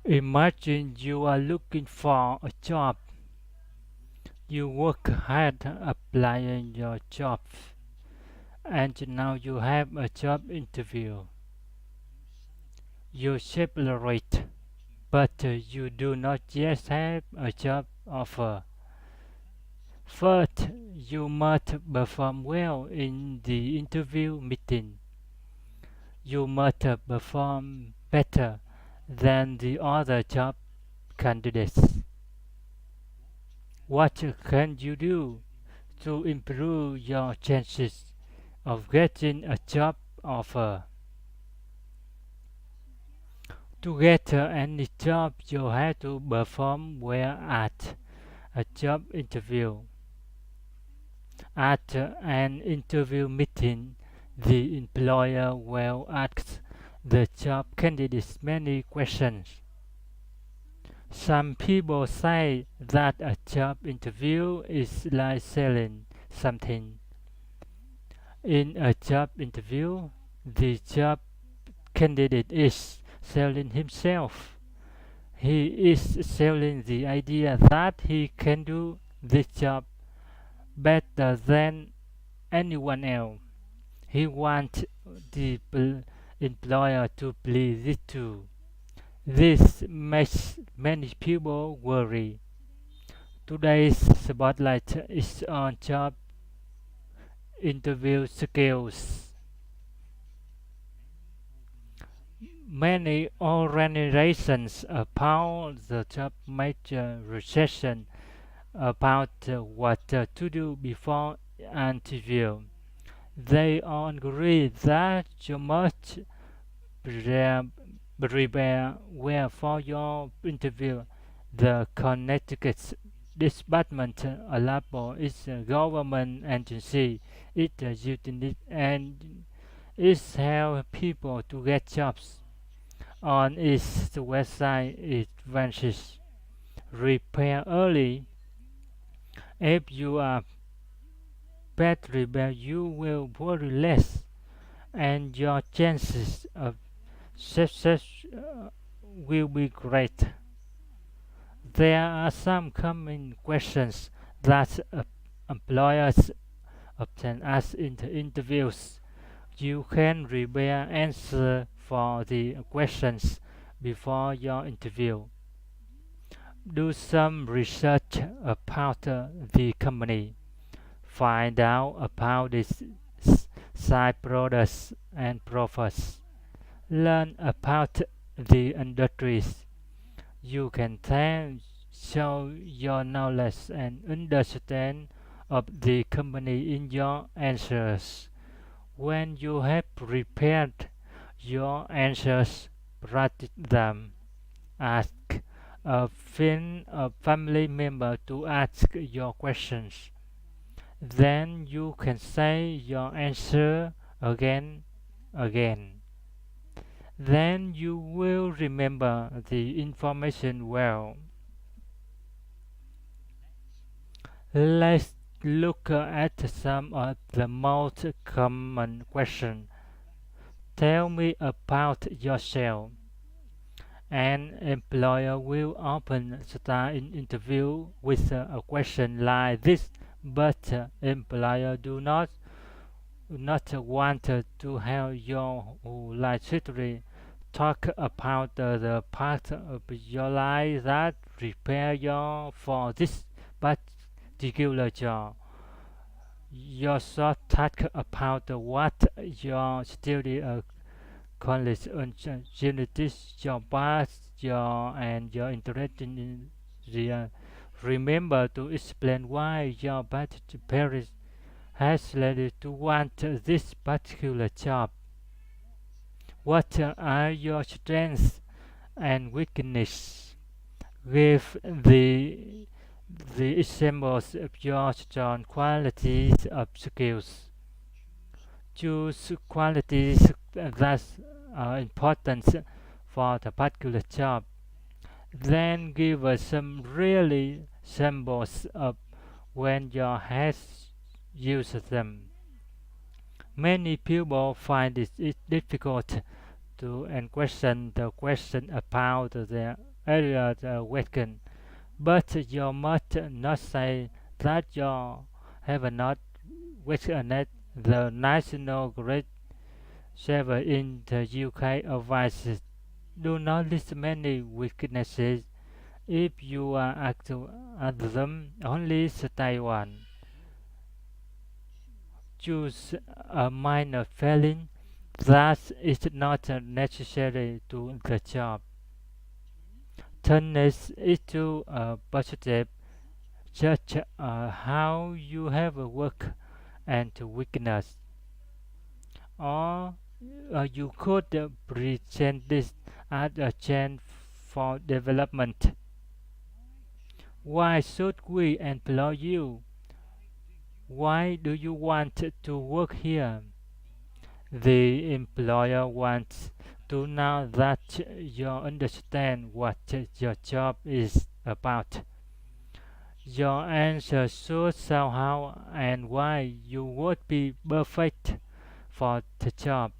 Imagine you are looking for a job. You work hard applying your job, and now you have a job interview. You celebrate, but you do not yet have a job offer. First, you must perform well in the interview meeting. You must perform better than the other job candidates. What can you do to improve your chances of getting a job offer? To get any job, you have to perform well at a job interview. At an interview meeting, the employer will ask the job candidates many questions. Some people say that a job interview is like selling something. In a job interview, the job candidate is selling himself. He is selling the idea that he can do this job better than anyone else. He wants the employer to please it too. This makes many people worry. Today's spotlight is on job interview skills. Many organizations about the job major recession about what to do before an interview. They all agree that you must prepare well for your interview. The Connecticut Department of Labor is a government agency. It utilizes and it helps people to get jobs. On its website, it advances repair early. If you are bad repair, you will worry less, and your chances of success will be great. There are some common questions that employers often ask in the interviews. You can prepare answers for the questions before your interview. Do some research about the company. Find out about its side products and profits. Learn about the industries. You can then show your knowledge and understanding of the company in your answers. When you have prepared your answers, practice them. Ask a friend or family member to ask your questions. Then you can say your answer again. Then you will remember the information well. Let's look at some of the most common questions. Tell me about yourself. An employer will often start an interview with a question like this, but employers do not want to have your life history. Talk about the part of your life that prepare you for this particular job. Your short talk about what your study college opportunities, your past, and your interest in the remember to explain why your parents has led you to want this particular job. What are your strengths and weaknesses? Give the examples of your strong qualities of skills. Choose qualities that are important for the particular job. Then give us some really symbols of when you has used them. Many people find it difficult to question the question about their area vacant, but you must not say that you have not witnessed the national great server in the UK advises do not list many weaknesses. If you are at them, only stay one. Choose a minor failing that is not necessary to the job. Turn it into a positive, judge how you have work and weakness. Or you could present this as a chance for development. Why should we employ you? Why do you want to work here? The employer wants to know that you understand what your job is about. Your answer should show how and why you would be perfect for the job.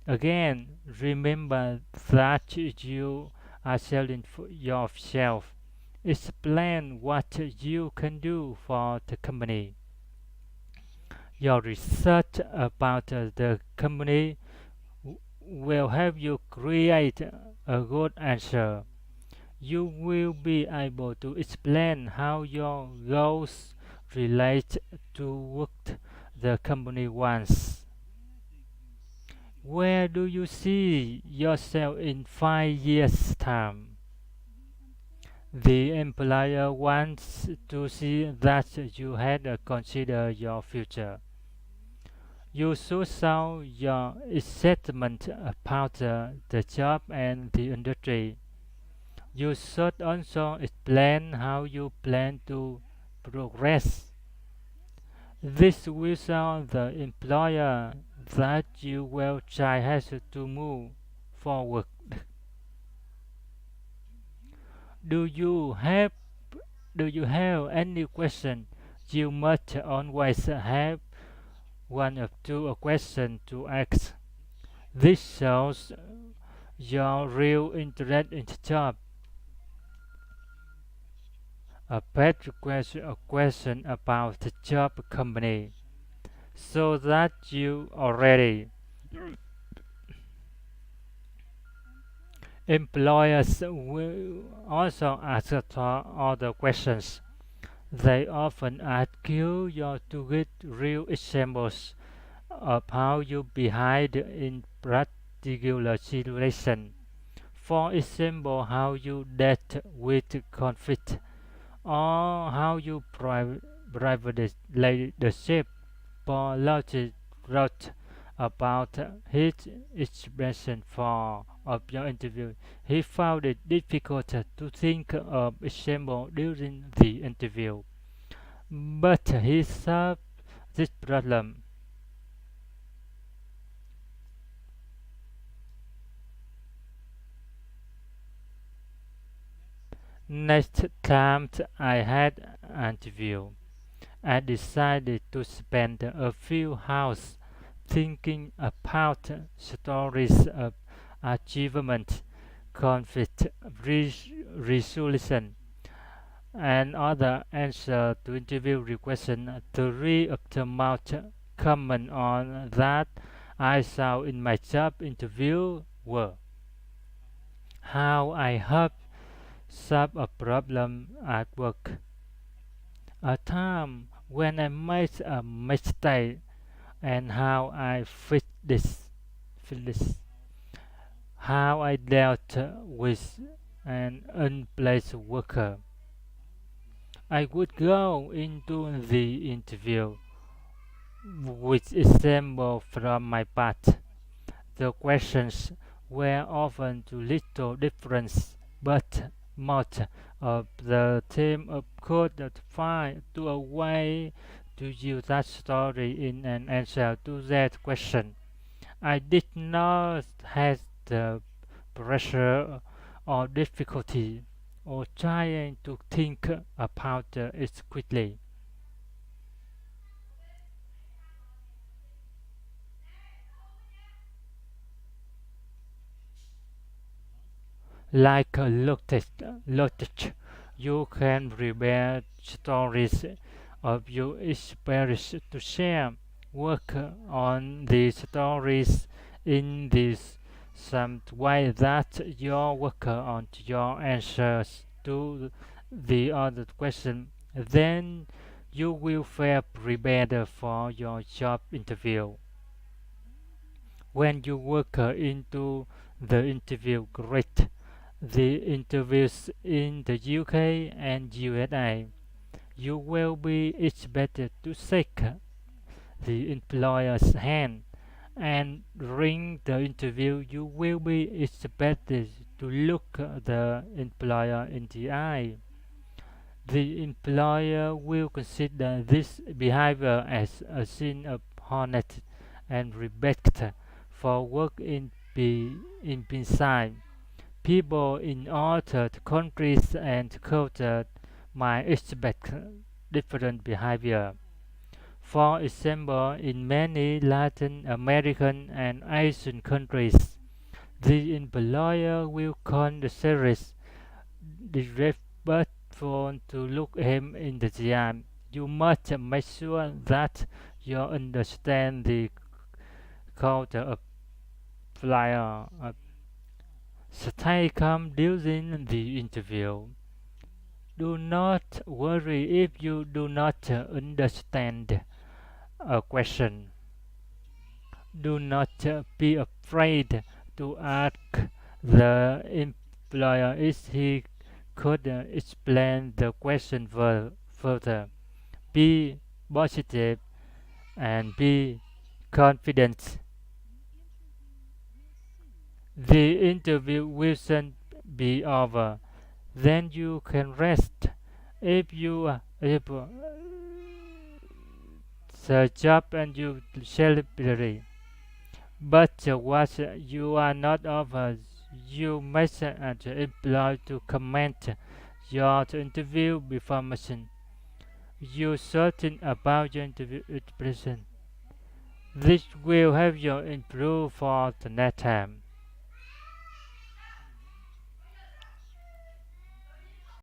Again, remember that you are selling yourself. Explain what you can do for the company. Your research about the company will help you create a good answer. You will be able to explain how your goals relate to what the company wants. Where do you see yourself in 5 years' time? The employer wants to see that you had considered your future. You should show your excitement about the job and the industry. You should also explain how you plan to progress. This will show the employer that you will try hard to move forward. Do you have any question? You must always have one of two questions to ask. This shows your real interest in the job. A better question about the job company, so that you are ready. Employers will also ask other questions. They often ask you to get real examples of how you behave in particular situations. For example, how you dealt with conflict, or how you provide leadership. Paul wrote about his expression of your interview. He found it difficult to think of example during the interview, but he solved this problem. Next time I had an interview, I decided to spend a few hours thinking about stories of achievement, conflict resolution, and other answers to interview questions. Three of the most common on that I saw in my job interview were: how I helped solve a problem at work, a time when I made a mistake and how I fixed this, how I dealt with an unpleasant worker. I would go into the interview with examples from my past. The questions were often too little difference, but most of the team could find a way to use that story in an answer to that question. I did not have the pressure or difficulty or trying to think about it quickly. Like a lotus, you can prepare stories of your experience to share. Work on the stories in this some way that you work on your answers to the other question. Then you will feel prepared for your job interview. When you work into the interview, great. The interviews in the UK and USA, you will be expected to shake the employer's hand, and during the interview you will be expected to look the employer in the eye. The employer will consider this behavior as a sign of honesty and respect for work in inside. People in other countries and cultures might expect different behavior. For example, in many Latin American and Asian countries, the employer will call the service disrespectful to look him in the eye. You must make sure that you understand the culture of flyer. Stay calm during the interview. Do not worry if you do not understand a question. Do not be afraid to ask the employer if he could explain the question further. Be positive and be confident. The interview will soon be over. Then you can rest. If the job and you celebrate, but what you are not offered, you must employ to comment your interview performance. You certain about your interview expression. This will help you improve for the next time.